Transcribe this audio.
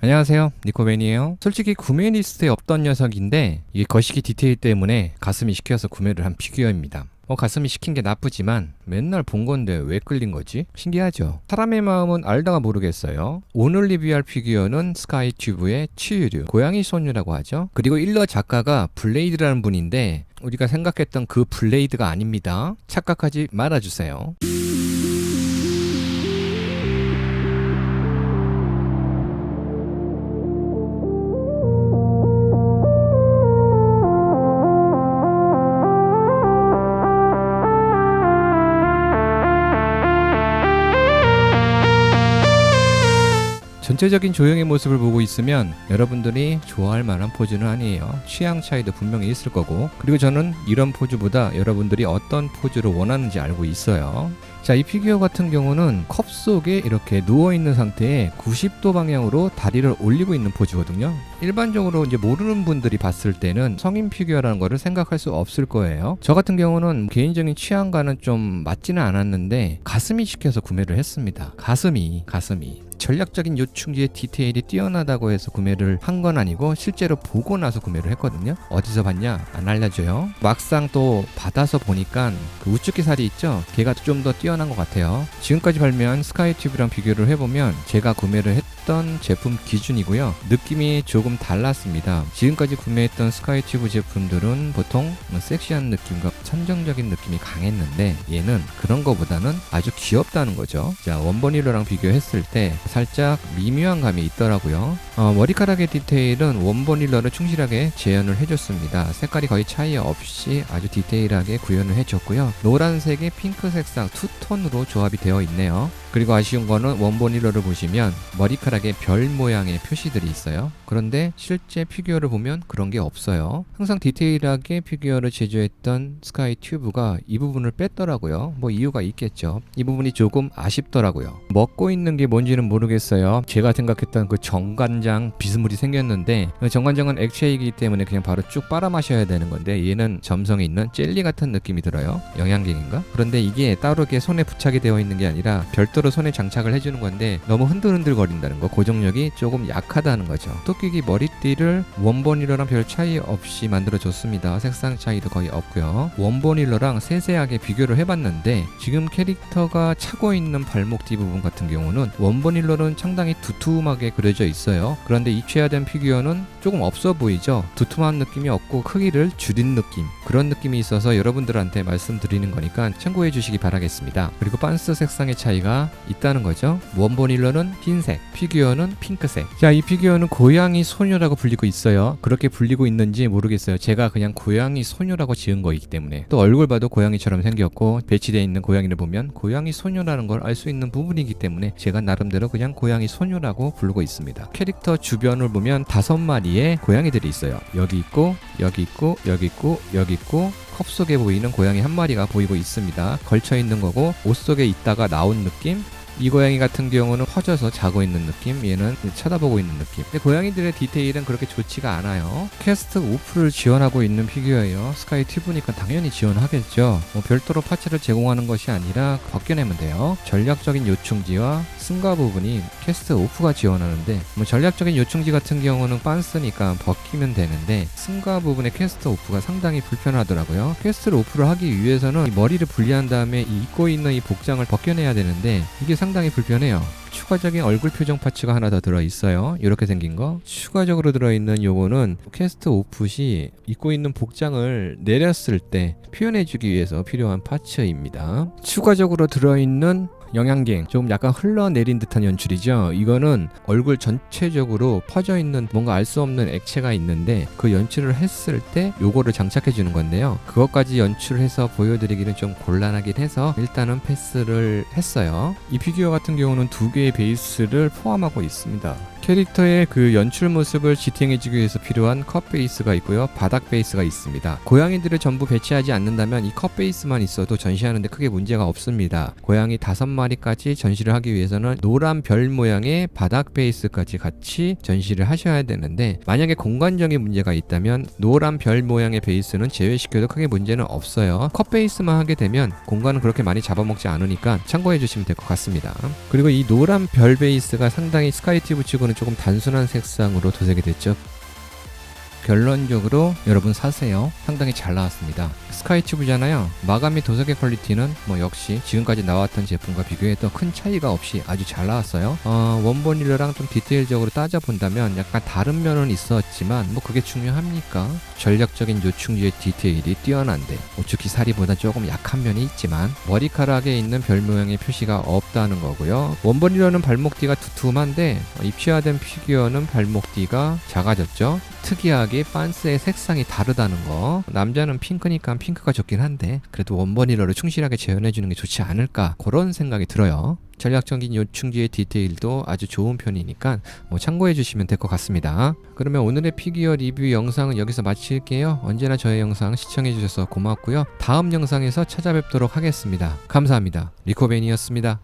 안녕하세요, 니코맨이에요. 솔직히 구매 리스트에 없던 녀석인데 이게 거시기 디테일 때문에 가슴이 시켜서 구매를 한 피규어입니다. 가슴이 시킨 게 나쁘지만 맨날 본 건데 왜 끌린 거지? 신기하죠? 사람의 마음은 알다가 모르겠어요. 오늘 리뷰할 피규어는 스카이튜브의 치유류, 고양이 소녀라고 하죠. 그리고 일러 작가가 블레이드라는 분인데 우리가 생각했던 그 블레이드가 아닙니다. 착각하지 말아주세요. 전체적인 조형의 모습을 보고 있으면 여러분들이 좋아할 만한 포즈는 아니에요. 취향 차이도 분명히 있을 거고, 그리고 저는 이런 포즈보다 여러분들이 어떤 포즈를 원하는지 알고 있어요. 자, 이 피규어 같은 경우는 컵 속에 이렇게 누워있는 상태에 90도 방향으로 다리를 올리고 있는 포즈거든요. 일반적으로 이제 모르는 분들이 봤을 때는 성인 피규어라는 거를 생각할 수 없을 거예요. 저 같은 경우는 개인적인 취향과는 좀 맞지는 않았는데 가슴이 시켜서 구매를 했습니다. 가슴이 전략적인 요충지의 디테일이 뛰어나다고 해서 구매를 한 건 아니고 실제로 보고 나서 구매를 했거든요. 어디서 봤냐? 안 알려줘요. 막상 또 받아서 보니까 그 우쭈끼 살이 있죠? 걔가 좀 더 뛰어난 것 같아요. 지금까지 발매한 스카이튜브랑 비교를 해보면 제가 구매를 했던 제품 기준이고요. 느낌이 조금 달랐습니다. 지금까지 구매했던 스카이튜브 제품들은 보통 섹시한 느낌과 선정적인 느낌이 강했는데 얘는 그런 거보다는 아주 귀엽다는 거죠. 자, 원버닐러랑 비교했을 때 살짝 미묘한 감이 있더라고요. 머리카락의 디테일은 원버닐러를 충실하게 재현을 해줬습니다. 색깔이 거의 차이 없이 아주 디테일하게 구현을 해줬고요. 노란색의 핑크 색상 투톤으로 조합이 되어 있네요. 그리고 아쉬운 거는 원버닐러를 보시면 머리카락에 별 모양의 표시들이 있어요. 그런데 실제 피규어를 보면 그런 게 없어요. 항상 디테일하게 피규어를 제조했던 스카이튜브가 이 부분을 뺐더라고요. 뭐 이유가 있겠죠. 이 부분이 조금 아쉽더라고요. 먹고 있는 게 뭔지는 모르겠어요. 제가 생각했던 그 정관장 비스물이 생겼는데 정관장은 액체이기 때문에 그냥 바로 쭉 빨아 마셔야 되는 건데 얘는 점성이 있는 젤리 같은 느낌이 들어요. 영양갱인가? 그런데 이게 따로 이렇게 손에 부착이 되어 있는 게 아니라 별도로 손에 장착을 해주는 건데 너무 흔들흔들 거린다는 거, 고정력이 조금 약하다는 거죠. 토끼기 머리띠를 원버닐러랑 별 차이 없이 만들어줬습니다. 색상 차이도 거의 없고요. 원버닐러랑 세세하게 비교를 해봤는데 지금 캐릭터가 차고 있는 발목 뒷부분 같은 경우는 원버닐러는 상당히 두툼하게 그려져 있어요. 그런데 입체화된 피규어는 조금 없어 보이죠. 두툼한 느낌이 없고 크기를 줄인 느낌, 그런 느낌이 있어서 여러분들한테 말씀드리는 거니까 참고해 주시기 바라겠습니다. 그리고 반스 색상의 차이가 있다는 거죠. 원버닐러는 흰색, 피규어는 핑크색. 자, 이 피규어는 고양이 소녀라고 불리고 있어요. 그렇게 불리고 있는지 모르겠어요. 제가 그냥 고양이 소녀라고 지은 거이기 때문에. 또 얼굴 봐도 고양이처럼 생겼고 배치되어 있는 고양이를 보면 고양이 소녀라는 걸 알 수 있는 부분이기 때문에 제가 나름대로 그냥 고양이 소녀라고 부르고 있습니다. 캐릭터 주변을 보면 5마리의 고양이들이 있어요. 여기 있고 여기 있고 여기 있고 여기 있고 컵 속에 보이는 고양이 한 마리가 보이고 있습니다. 걸쳐 있는 거고 옷 속에 있다가 나온 느낌. 이 고양이 같은 경우는 퍼져서 자고 있는 느낌, 얘는 쳐다보고 있는 느낌. 근데 고양이들의 디테일은 그렇게 좋지가 않아요. 퀘스트 오프를 지원하고 있는 피규어예요. 스카이튜브니까 당연히 지원하겠죠. 별도로 파츠를 제공하는 것이 아니라 벗겨내면 돼요. 전략적인 요충지와 승가 부분이 퀘스트 오프가 지원하는데 전략적인 요충지 같은 경우는 빤스니까 벗기면 되는데 승가 부분의 퀘스트 오프가 상당히 불편하더라고요. 퀘스트를 오프를 하기 위해서는 이 머리를 분리한 다음에 입고 있는 이 복장을 벗겨내야 되는데 이게 상당히 불편해요. 추가적인 얼굴 표정 파츠가 하나 더 들어있어요. 이렇게 생긴 거. 추가적으로 들어있는 요거는 퀘스트 오프시 입고 있는 복장을 내렸을 때 표현해주기 위해서 필요한 파츠입니다. 추가적으로 들어있는 영양갱, 좀 약간 흘러내린 듯한 연출이죠. 이거는 얼굴 전체적으로 퍼져 있는 뭔가 알 수 없는 액체가 있는데 그 연출을 했을 때 요거를 장착해 주는 건데요. 그것까지 연출해서 보여드리기는 좀 곤란하긴 해서 일단은 패스를 했어요. 이 피규어 같은 경우는 2개의 베이스를 포함하고 있습니다. 캐릭터의 그 연출 모습을 지탱해주기 위해서 필요한 컵 베이스가 있고요. 바닥 베이스가 있습니다. 고양이들을 전부 배치하지 않는다면 이 컵 베이스만 있어도 전시하는데 크게 문제가 없습니다. 고양이 5마리 마리까지 전시를 하기 위해서는 노란 별 모양의 바닥 베이스까지 같이 전시를 하셔야 되는데, 만약에 공간적인 문제가 있다면 노란 별 모양의 베이스는 제외시켜도 크게 문제는 없어요. 컵 베이스만 하게 되면 공간은 그렇게 많이 잡아먹지 않으니까 참고해 주시면 될 것 같습니다. 그리고 이 노란 별 베이스가 상당히 스카이튜브 치고는 조금 단순한 색상으로 도색이 됐죠. 결론적으로 여러분 사세요. 상당히 잘 나왔습니다. 스카이튜브잖아요. 마감 및 도색의 퀄리티는 역시 지금까지 나왔던 제품과 비교해도 큰 차이가 없이 아주 잘 나왔어요. 원본일러랑 좀 디테일적으로 따져본다면 약간 다른 면은 있었지만 그게 중요합니까? 전략적인 요충지의 디테일이 뛰어난데 오츠키 사리보다 조금 약한 면이 있지만 머리카락에 있는 별 모양의 표시가 없다는 거고요. 원본일러는 발목뒤가 두툼한데 입체화된 피규어는 발목뒤가 작아졌죠. 특이하게 반스의 색상이 다르다는 거. 남자는 핑크니까 핑크가 좋긴 한데 그래도 원본일러를 충실하게 재현해주는 게 좋지 않을까, 그런 생각이 들어요. 전략적인 요충지의 디테일도 아주 좋은 편이니까 참고해 주시면 될 것 같습니다. 그러면 오늘의 피규어 리뷰 영상은 여기서 마칠게요. 언제나 저의 영상 시청해 주셔서 고맙고요. 다음 영상에서 찾아뵙도록 하겠습니다. 감사합니다. 리코벤이었습니다.